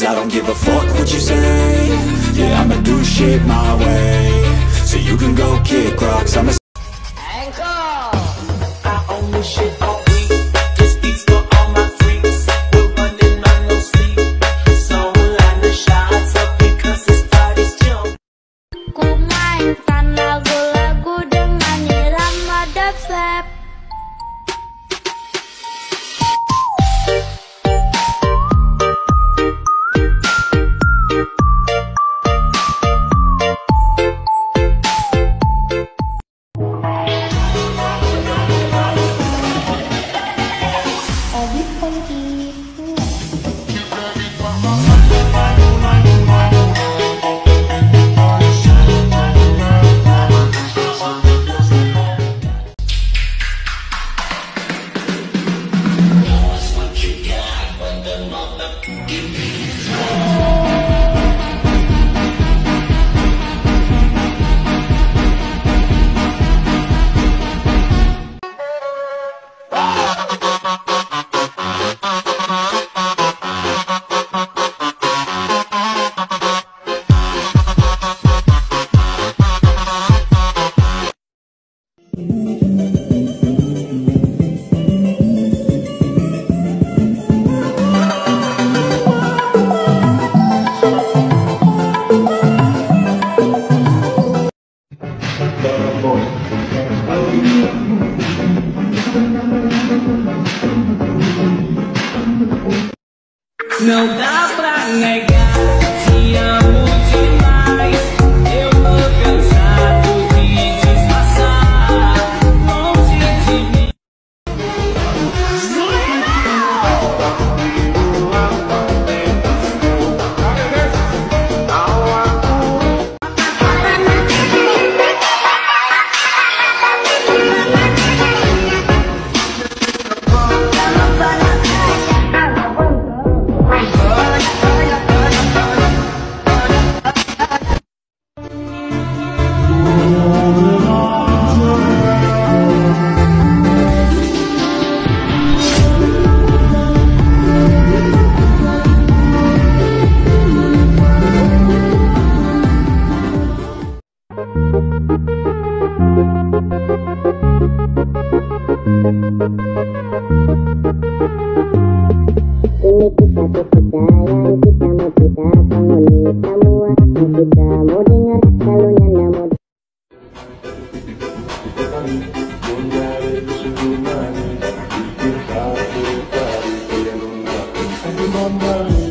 I don't give a fuck what you say. Yeah, I'ma do shit my way. So you can go kick rocks, I'ma I own this shit all week. This beats for all my freaks. We're running on no sleep. So line the shots up because this party's jump. Ku mainkan lagu-lagu dengan irama dubstep. Não dá pra negar, te amo demais. Eu tô cansado de disfarçar longe de mim. Ini kisah kita yang kita mau cerita, penghuni semua yang kita mau dengar, kalau nyanda mau ngomong